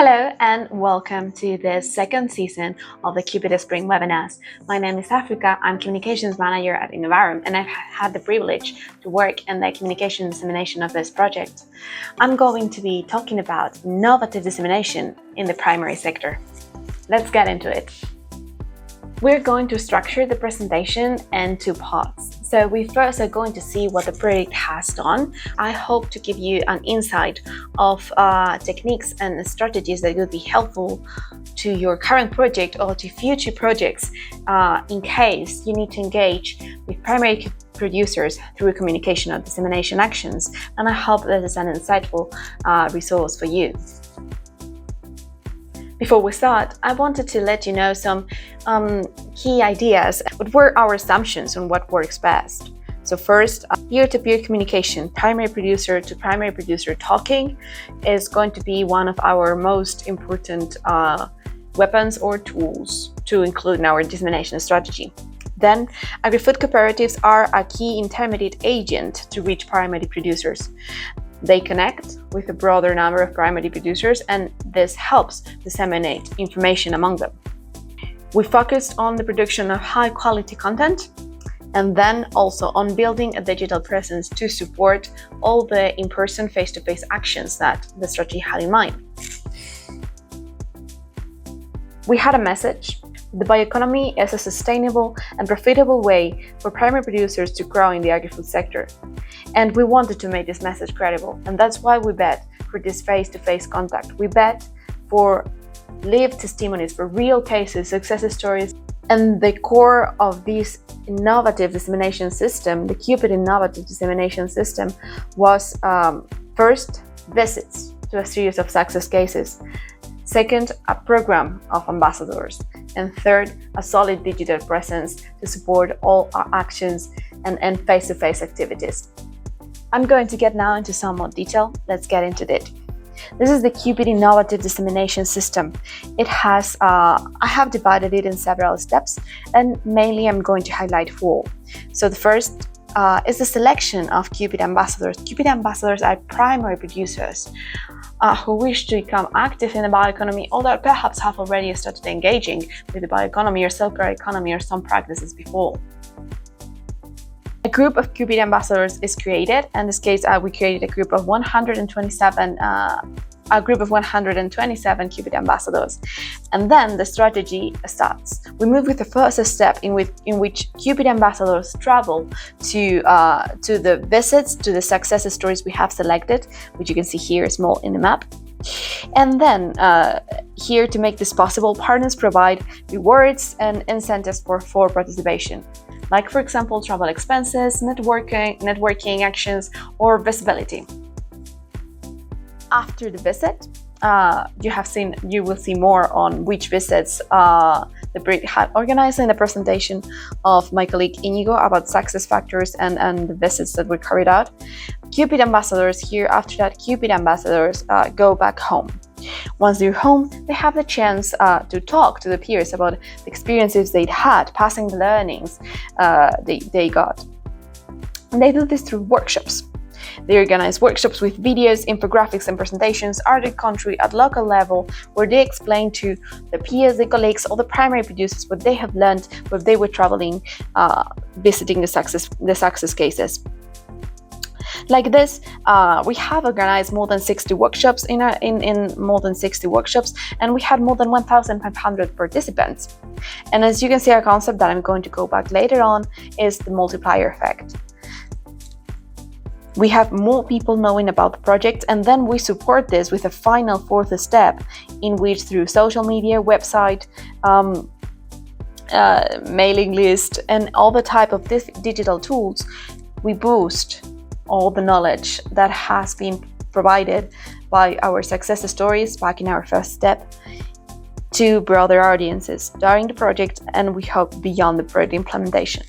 Hello and welcome to the second season of the COOPID Spring webinars. My name is Africa, I'm Communications Manager at Innovarum, and I've had the privilege to work in the communication dissemination of this project. I'm going to be talking about innovative dissemination in the primary sector. Let's get into it. We're going to structure the presentation in two parts. So we first are going to see what the project has done. I hope to give you an insight of techniques and strategies that would be helpful to your current project or to future projects in case you need to engage with primary producers through communication or dissemination actions. And I hope this is an insightful resource for you. Before we start, I wanted to let you know some key ideas. What were our assumptions on what works best? So first, peer-to-peer communication, primary producer to primary producer talking is going to be one of our most important weapons or tools to include in our dissemination strategy. Then, agri-food cooperatives are a key intermediate agent to reach primary producers. They connect with a broader number of primary producers, and this helps disseminate information among them. We focused on the production of high-quality content and then also on building a digital presence to support all the in-person, face-to-face actions that the strategy had in mind. We had a message. The bioeconomy is a sustainable and profitable way for primary producers to grow in the agri-food sector. And we wanted to make this message credible, and that's why we bet for this face-to-face contact. We bet for lived testimonies, for real cases, success stories. And the core of this innovative dissemination system, the COOPID innovative dissemination system, was first, visits to a series of success cases. Second, a program of ambassadors. And third, a solid digital presence to support all our actions and face-to-face activities. I'm going to get now into some more detail. Let's get into it. This is the COOPID innovative dissemination system. It has, I have divided it in several steps, and mainly I'm going to highlight four. So the first is the selection of COOPID ambassadors. COOPID ambassadors are primary producers who wish to become active in the bioeconomy, or that perhaps have already started engaging with the bioeconomy or circular economy or some practices before. A group of COOPID ambassadors is created. In this case, we created a group of 127 COOPID ambassadors, and then the strategy starts. We move with the first step in which COOPID ambassadors travel to the visits, to the success stories we have selected, which you can see here small in the map. And then here, to make this possible, partners provide rewards and incentives for participation, like for example travel expenses, networking actions, or visibility. After the visit, you will see more on which visits the project had organized in the presentation of my colleague Inigo about success factors and the visits that were carried out. COOPID ambassadors here, after that, COOPID ambassadors go back home. Once they're home, they have the chance to talk to the peers about the experiences they'd had, passing the learnings they got. And they do this through workshops. They organize workshops with videos, infographics, and presentations at the country, at local level, where they explain to the peers, the colleagues, or the primary producers what they have learned when they were traveling, visiting the success cases. Like this, we have organized more than 60 workshops in more than 60 workshops, and we had more than 1,500 participants. And as you can see, a concept that I'm going to go back later on is the multiplier effect. We have more people knowing about the project, and then we support this with a final fourth step, in which through social media, website, mailing list, and all the type of digital tools, we boost all the knowledge that has been provided by our success stories back in our first step to broader audiences during the project, and we hope beyond the project implementation.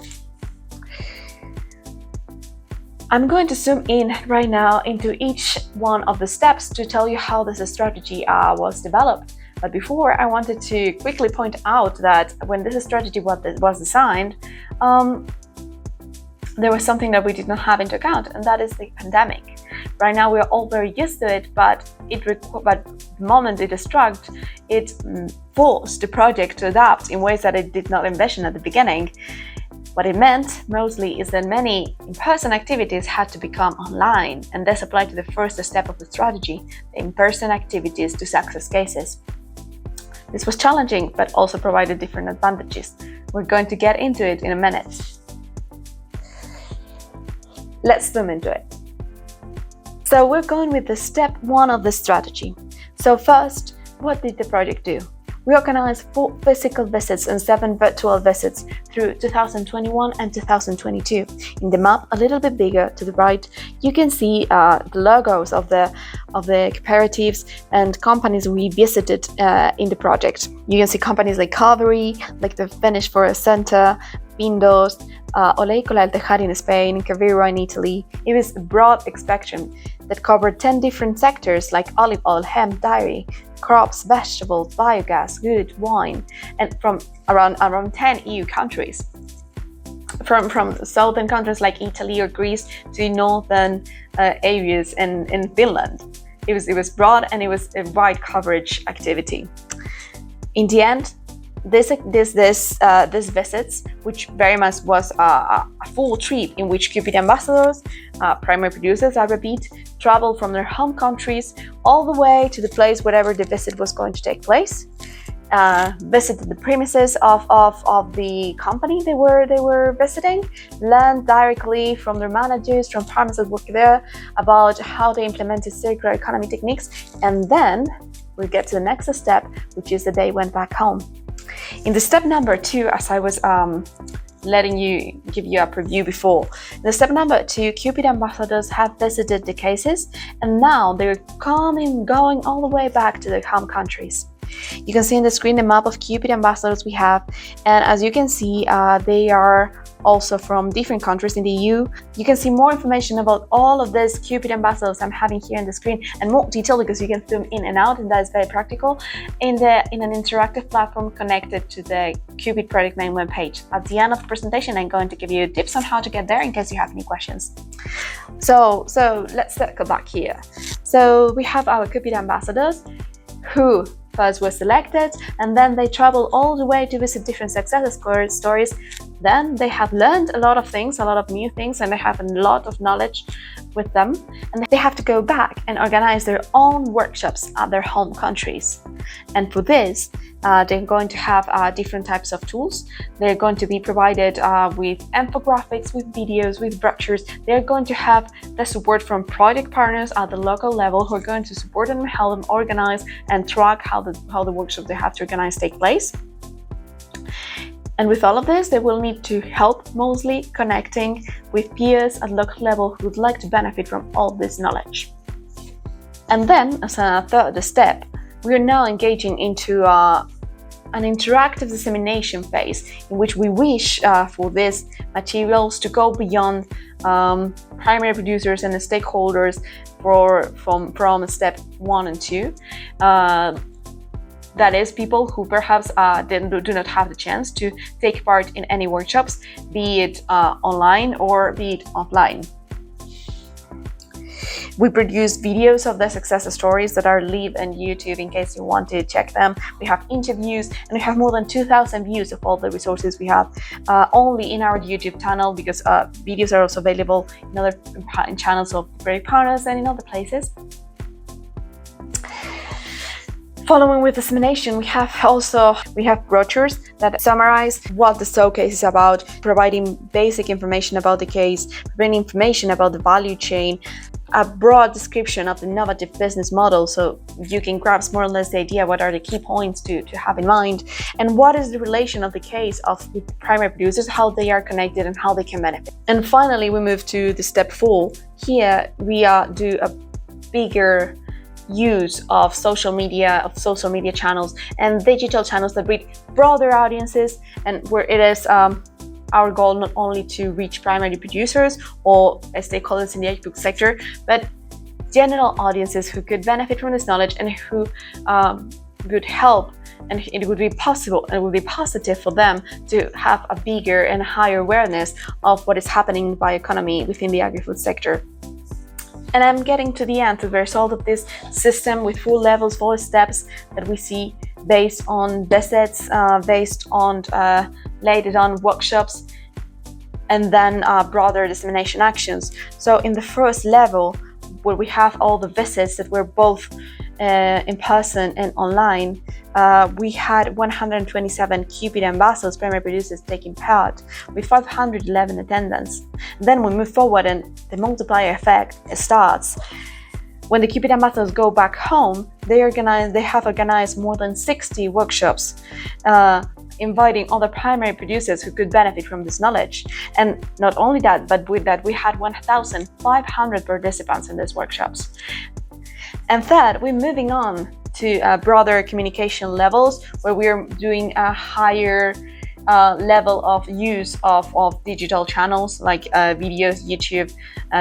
I'm going to zoom in right now into each one of the steps to tell you how this strategy was developed. But before, I wanted to quickly point out that when this strategy was designed, there was something that we did not have into account, and that is the pandemic. Right now we are all very used to it, but the moment it struck, it forced the project to adapt in ways that it did not envision at the beginning. What it meant mostly is that many in-person activities had to become online, and this applied to the first step of the strategy, the in-person activities to success cases. This was challenging, but also provided different advantages. We're going to get into it in a minute. Let's zoom into it. So we're going with the step 1 of the strategy. So first, what did the project do? We organized 4 physical visits and 7 virtual visits through 2021 and 2022. In the map, a little bit bigger to the right, you can see the logos of the cooperatives and companies we visited in the project. You can see companies like Calvary, like the Finnish Forest Center, Pindos, Oleicola El Tejar in Spain, Caviro in Italy. It was a broad spectrum that covered 10 different sectors like olive oil, hemp, dairy, crops, vegetables, biogas, wood, wine, and from around 10 EU countries. From southern countries like Italy or Greece to northern areas in Finland. It was broad and it was a wide coverage activity. In the end, this visits, which very much was a full trip in which COOPID ambassadors, primary producers, I repeat, traveled from their home countries all the way to the place wherever the visit was going to take place, visited the premises of the company they were visiting, learned directly from their managers, from farmers that work there, about how they implemented circular economy techniques, and then we get to the next step, which is the day went back home. In the step number 2, as I was give you a preview before, in the step number 2, COOPID ambassadors have visited the cases, and now they're going all the way back to their home countries. You can see on the screen the map of COOPID ambassadors we have, and as you can see, they are also from different countries in the EU. You can see more information about all of these COOPID ambassadors I'm having here on the screen, and more detail because you can zoom in and out, and that is very practical in an interactive platform connected to the COOPID project main webpage. At the end of the presentation, I'm going to give you tips on how to get there in case you have any questions. So let's circle back here. So we have our COOPID ambassadors who first were selected, and then they travel all the way to visit different success stories. Then they have learned a lot of things, a lot of new things, and they have a lot of knowledge with them, and they have to go back and organize their own workshops at their home countries. And for this, they're going to have different types of tools. They're going to be provided with infographics, with videos, with brochures. They're going to have the support from project partners at the local level who are going to support them, help them organize and track how the workshops they have to organize take place. And with all of this, they will need to help mostly connecting with peers at local level who would like to benefit from all this knowledge. And then, as a third step, we are now engaging into an interactive dissemination phase in which we wish for these materials to go beyond primary producers and the stakeholders from step 1 and 2. That is, people who perhaps do not have the chance to take part in any workshops, be it online or be it offline. We produce videos of the success stories that are live on YouTube in case you want to check them. We have interviews, and we have more than 2,000 views of all the resources we have only in our YouTube channel, because videos are also available in other channels of Brave Partners and in other places. Following with dissemination, we have brochures that summarize what the showcase is about, providing basic information about the case, providing information about the value chain, a broad description of the innovative business model, so you can grasp more or less the idea what are the key points to have in mind, and what is the relation of the case with primary producers, how they are connected and how they can benefit. And finally, we move to the step 4. Here we do a bigger use of social media channels and digital channels that reach broader audiences, and where it is our goal not only to reach primary producers or stakeholders in the agricultural sector, but general audiences who could benefit from this knowledge and who would help, and it would be possible and it would be positive for them to have a bigger and higher awareness of what is happening in bioeconomy within the agri-food sector. And I'm getting to the end, to the result of this system with 4 levels, 4 steps that we see based on visits, based on later on workshops, and then broader dissemination actions. So in the first level, where we have all the visits that were both in person and online, we had 127 COOPID ambassadors, primary producers, taking part with 511 attendants. Then we move forward and the multiplier effect starts. When the COOPID ambassadors go back home, they have organized more than 60 workshops, inviting other primary producers who could benefit from this knowledge. And not only that, but with that we had 1,500 participants in these workshops. And third, we're moving on to broader communication levels, where we're doing a higher level of use of digital channels like videos, YouTube,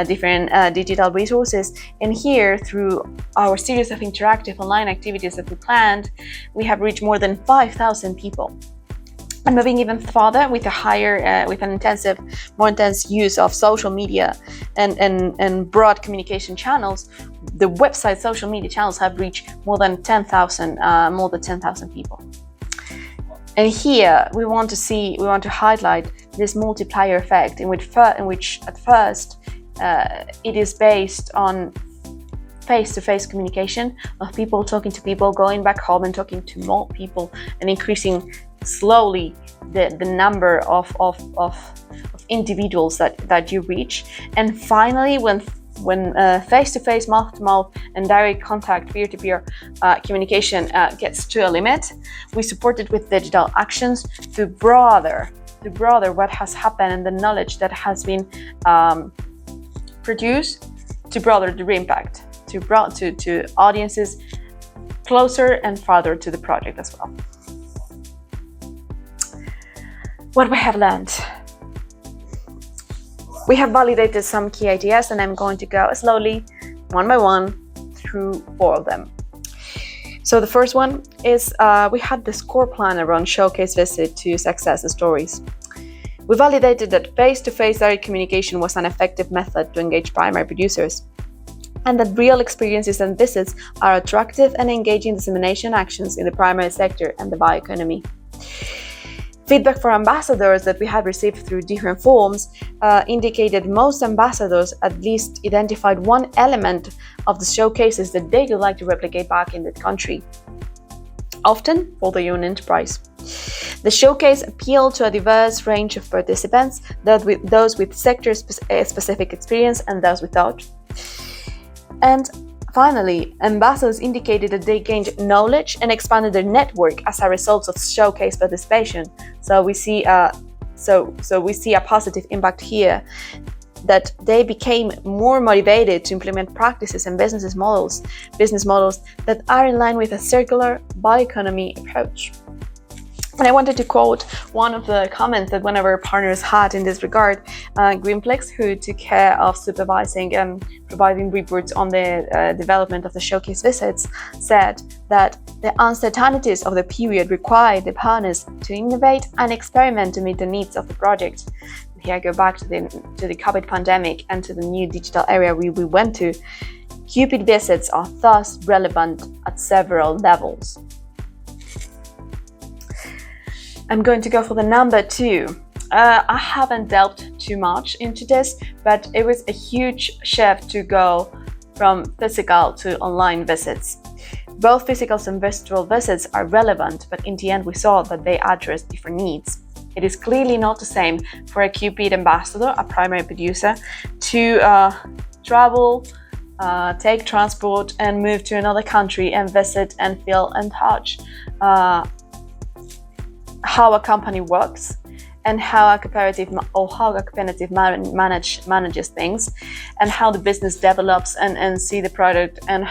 different digital resources. And here, through our series of interactive online activities that we planned, we have reached more than 5,000 people. And moving even further with a higher, with an more intense use of social media and broad communication channels, the website social media channels have reached more than 10,000 people. And here we want to highlight this multiplier effect in which at first it is based on face-to-face communication of people talking to people, going back home and talking to more people, and increasing slowly the number of individuals that you reach. And finally, when face-to-face, mouth-to-mouth, and direct contact, peer-to-peer communication gets to a limit, we support it with digital actions to broader what has happened and the knowledge that has been produced, to broader the impact, to audiences closer and farther to the project as well. What we have learned. We have validated some key ideas, and I'm going to go slowly, one by one, through 4 of them. So the first one is we had this core plan around showcase visit to success stories. We validated that face-to-face direct communication was an effective method to engage primary producers, and that real experiences and visits are attractive and engaging dissemination actions in the primary sector and the bioeconomy. Feedback for ambassadors that we had received through different forms indicated most ambassadors at least identified one element of the showcases that they would like to replicate back in the country, often for their own enterprise. The showcase appealed to a diverse range of participants, those with sector-specific experience and those without. And finally, ambassadors indicated that they gained knowledge and expanded their network as a result of showcase participation. So we see a positive impact here, that they became more motivated to implement practices and business models that are in line with a circular bioeconomy approach. And I wanted to quote one of the comments that one of our partners had in this regard. Greenflex, who took care of supervising and providing reports on the development of the showcase visits, said that the uncertainties of the period required the partners to innovate and experiment to meet the needs of the project. Here I go back to the COVID pandemic and to the new digital area we went to. COOPID visits are thus relevant at several levels. I'm going to go for the number 2. I haven't delved too much into this, but it was a huge shift to go from physical to online visits. Both physical and virtual visits are relevant, but in the end we saw that they address different needs. It is clearly not the same for a COOPID ambassador, a primary producer, to travel, take transport and move to another country and visit and feel and touch how a company works and how a cooperative manages things, and how the business develops and see the product and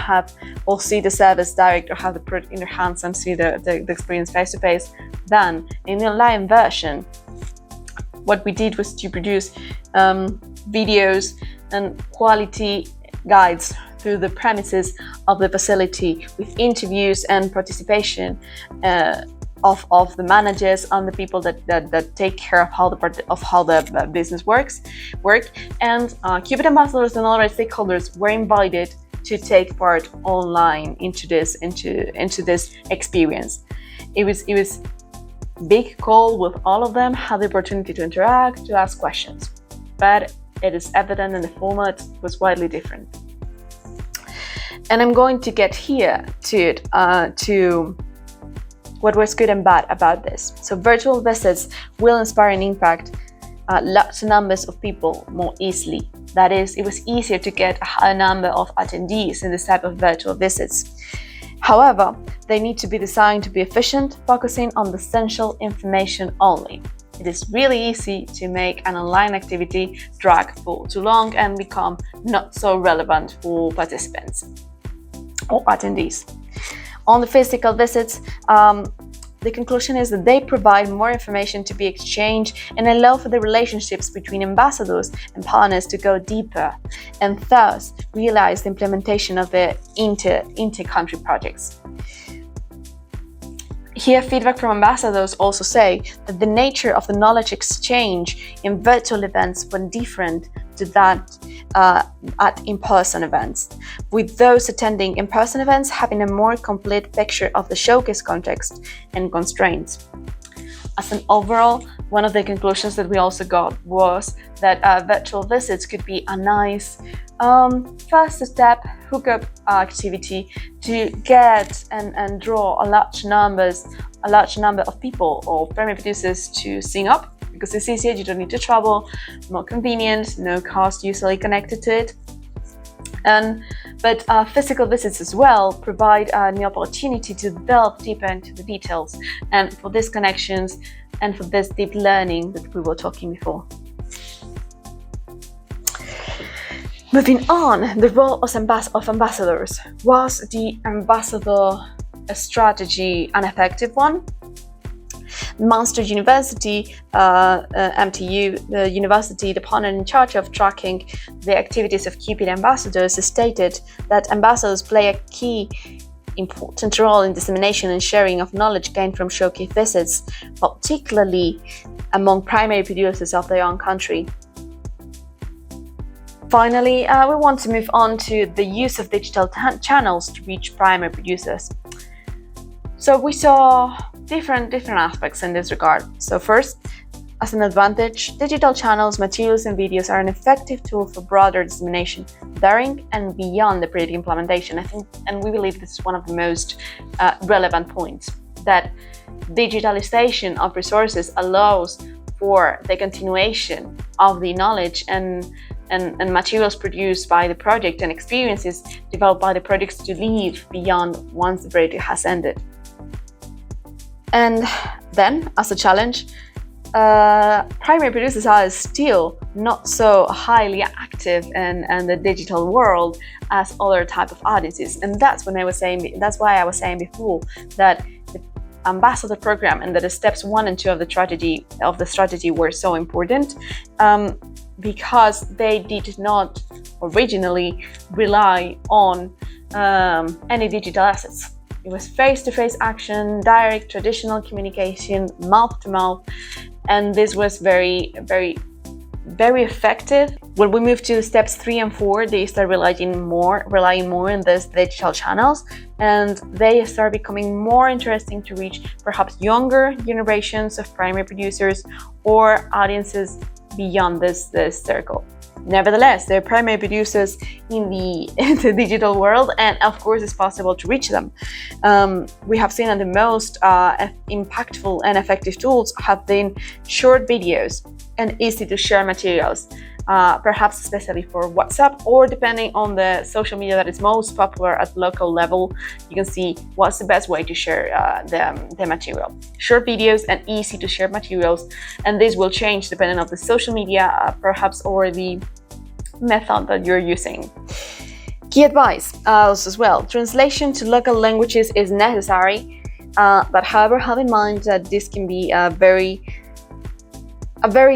see the service direct, or have the product in their hands and see the experience face to face. Then in the online version, what we did was to produce videos and quality guides through the premises of the facility with interviews and participation of the managers and the people that take care of how the business work. And COOPID ambassadors and other stakeholders were invited to take part online into this experience. It was big call with all of them, had the opportunity to interact, to ask questions, but it is evident that the format was widely different. And I'm going to get here to what was good and bad about this. So virtual visits will inspire and impact large numbers of people more easily. That is, it was easier to get a high number of attendees in this type of virtual visits. However, they need to be designed to be efficient, focusing on the essential information only. It is really easy to make an online activity drag for too long and become not so relevant for participants or attendees. On the physical visits, the conclusion is that they provide more information to be exchanged and allow for the relationships between ambassadors and partners to go deeper, and thus realize the implementation of the inter-country projects. Here, feedback from ambassadors also say that the nature of the knowledge exchange in virtual events was different to that at in-person events, with those attending in-person events having a more complete picture of the showcase context and constraints. As an overall, one of the conclusions that we also got was that virtual visits could be a nice first step hookup activity to get and draw a large number of people or primary producers to sign up, because it's easier, you don't need to travel, more convenient, no cost usually connected to it. But physical visits as well provide an opportunity to delve deeper into the details and for these connections and for this deep learning that we were talking before. Moving on, the role of ambassadors. Was the ambassador strategy an effective one? Munster University, MTU, the university department in charge of tracking the activities of COOPID ambassadors, stated that ambassadors play a key important role in dissemination and sharing of knowledge gained from showcase visits, particularly among primary producers of their own country. Finally, we want to move on to the use of digital channels to reach primary producers. So we saw different aspects in this regard. So first, as an advantage, digital channels, materials and videos are an effective tool for broader dissemination during and beyond the project implementation. I think, and we believe this is one of the most relevant points, that digitalization of resources allows for the continuation of the knowledge and materials produced by the project and experiences developed by the projects to live beyond once the project has ended. And then, as a challenge, primary producers are still not so highly active in the digital world as other type of audiences, and that's why I was saying before that the ambassador program and that the steps 1 and 2 of the strategy were so important, because they did not originally rely on any digital assets. It was face-to-face action, direct, traditional communication, mouth-to-mouth, and this was very, very, very effective. When we moved to steps 3 and 4, they start relying more on these digital channels, and they start becoming more interesting to reach perhaps younger generations of primary producers or audiences beyond this circle. Nevertheless, they're primary producers in the digital world, and of course it's possible to reach them. We have seen that the most impactful and effective tools have been short videos and easy to share materials, perhaps especially for WhatsApp, or depending on the social media that is most popular at local level, you can see what's the best way to share the material. Short videos and easy to share materials, and this will change depending on the social media, perhaps, or the method that you're using. Key advice as well: translation to local languages is necessary, but however, have in mind that this can be a very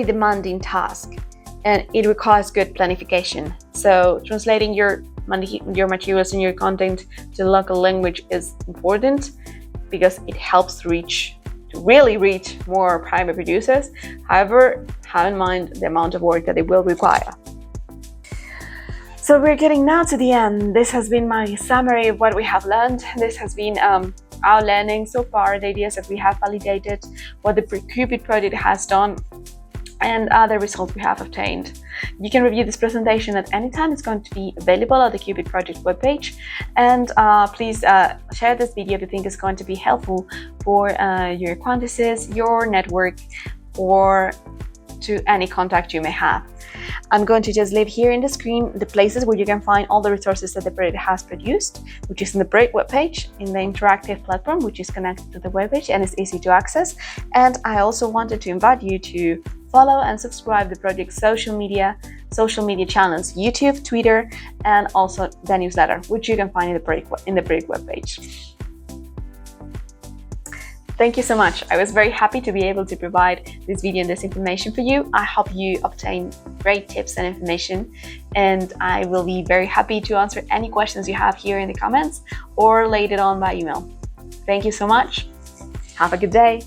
demanding task, and it requires good planification. So translating your materials and your content to local language is important because it helps reach to really reach more primary producers. However, have in mind the amount of work that it will require. So we're getting now to the end. This has been my summary of what we have learned. This has been our learning so far, the ideas that we have validated, what the COOPID project has done, and other results we have obtained. You can review this presentation at any time. It's going to be available at the COOPID project webpage. And please share this video if you think it's going to be helpful for your quantities, your network, or to any contact you may have. I'm going to just leave here in the screen the places where you can find all the resources that the project has produced, which is in the project webpage, in the interactive platform, which is connected to the webpage and is easy to access. And I also wanted to invite you to follow and subscribe the project's social media channels, YouTube, Twitter, and also the newsletter, which you can find in the project webpage. Thank you so much. I was very happy to be able to provide this video and this information for you. I hope you obtain great tips and information, and I will be very happy to answer any questions you have here in the comments or later on by email. Thank you so much. Have a good day.